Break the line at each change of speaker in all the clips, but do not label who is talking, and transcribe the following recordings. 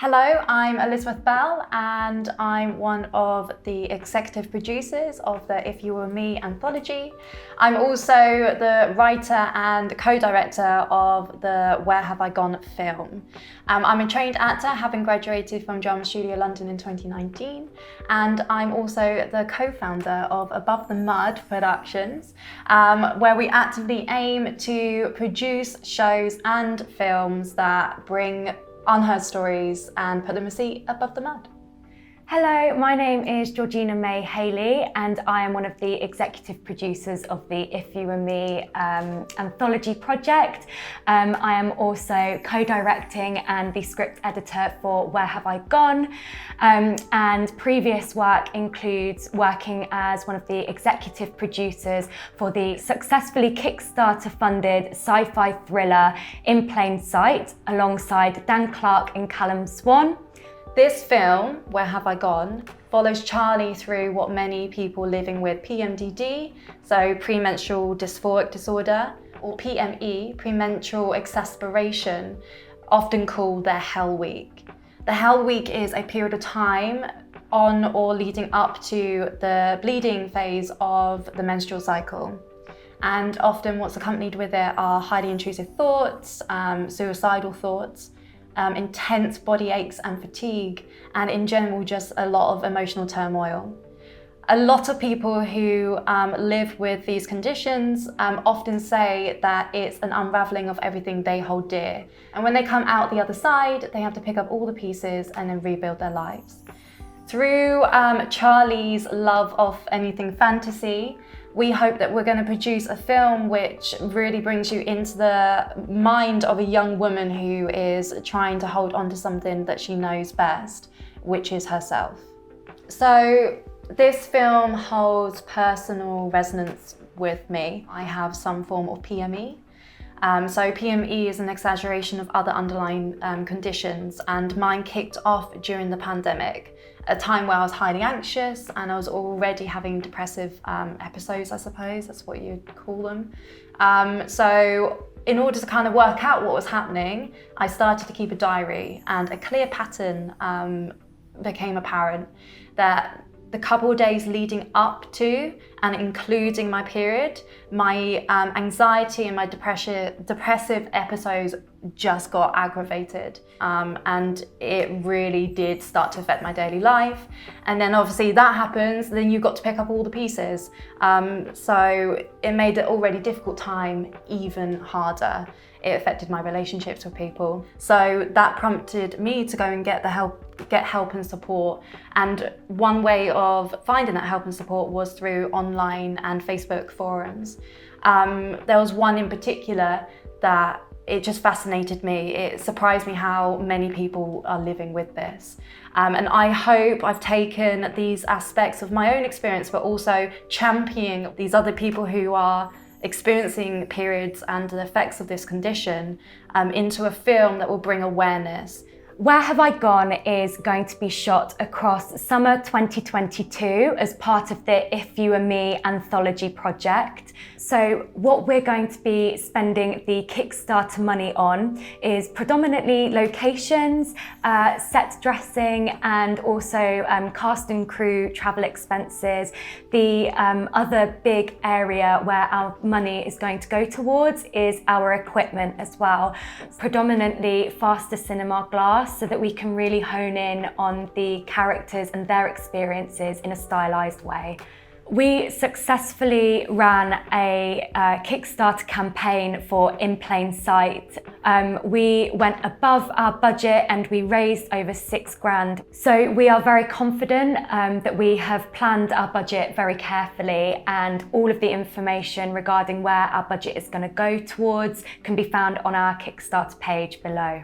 Hello, I'm Elizabeth Bell and I'm one of the executive producers of the If You Were Me anthology. I'm also the writer and co-director of the Where Have I Gone film. I'm a trained actor, having graduated from Drama Studio London in 2019, and I'm also the co-founder of Above the Mud Productions, where we actively aim to produce shows and films that bring unheard stories and put them a seat above the mud.
Hello, my name is Georgina May Haley and I am one of the executive producers of the If You Were Me anthology project. I am also co-directing and the script editor for Where Have I Gone? And previous work includes working as one of the executive producers for the successfully Kickstarter funded sci-fi thriller In Plain Sight alongside Dan Clark and Callum Swan.
This film, Where Have I Gone?, follows Charlie through what many people living with PMDD, so premenstrual dysphoric disorder, or PME, premenstrual exasperation, often called their Hell Week. The Hell Week is a period of time on or leading up to the bleeding phase of the menstrual cycle. And often what's accompanied with it are highly intrusive thoughts, suicidal thoughts, intense body aches and fatigue, and in general just a lot of emotional turmoil. A lot of people who live with these conditions often say that it's an unraveling of everything they hold dear, and when they come out the other side they have to pick up all the pieces and then rebuild their lives. Through Charlie's love of anything fantasy, we hope that we're going to produce a film which really brings you into the mind of a young woman who is trying to hold on to something that she knows best, which is herself. So this film holds personal resonance with me. I have some form of PME. So PME is an exaggeration of other underlying conditions, and mine kicked off during the pandemic, a time where I was highly anxious and I was already having depressive episodes, I suppose, that's what you'd call them. So in order to kind of work out what was happening, I started to keep a diary, and a clear pattern became apparent that the couple of days leading up to and including my period, my anxiety and my depressive episodes just got aggravated. And it really did start to affect my daily life. And then obviously that happens, then you've got to pick up all the pieces. So it made an already difficult time even harder. It affected my relationships with people. So that prompted me to go and get help and support. And one way of finding that help and support was through online and Facebook forums. There was one in particular that it just fascinated me. It surprised me how many people are living with this. And I hope I've taken these aspects of my own experience, but also championing these other people who are experiencing periods and the effects of this condition into a film that will bring awareness.
Where Have I Gone is going to be shot across summer 2022 as part of the If You Were Me anthology project. So what we're going to be spending the Kickstarter money on is predominantly locations, set dressing, and also cast and crew travel expenses. The other big area where our money is going to go towards is our equipment as well. Predominantly faster cinema glass, so that we can really hone in on the characters and their experiences in a stylized way. We successfully ran a Kickstarter campaign for In Plain Sight. We went above our budget and we raised over £6,000. So we are very confident that we have planned our budget very carefully, and all of the information regarding where our budget is going to go towards can be found on our Kickstarter page below.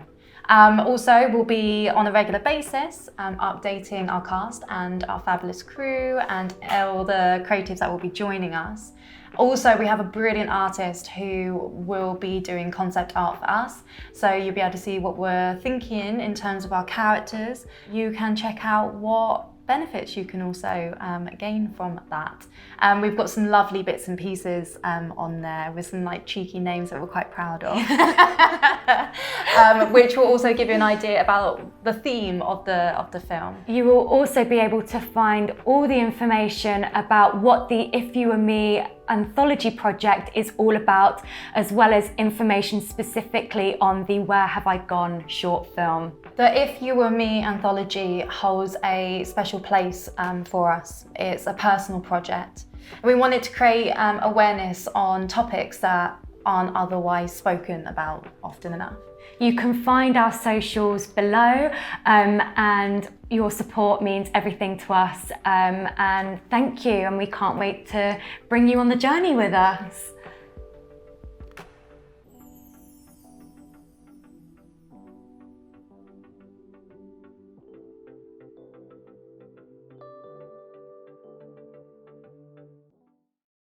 Also, we'll be on a regular basis updating our cast and our fabulous crew and all the creatives that will be joining us. Also, we have a brilliant artist who will be doing concept art for us, so you'll be able to see what we're thinking in terms of our characters. You can check out what
benefits you can also gain from that. We've got some lovely bits and pieces on there with some like cheeky names that we're quite proud of, which will also give you an idea about the theme of the film.
You will also be able to find all the information about what the If You Were Me anthology project is all about, as well as information specifically on the Where Have I Gone short film.
The If You Were Me anthology holds a special place for us. It's a personal project. We wanted to create awareness on topics that aren't otherwise spoken about often enough.
You can find our socials below, and your support means everything to us, and thank you, and we can't wait to bring you on the journey with us.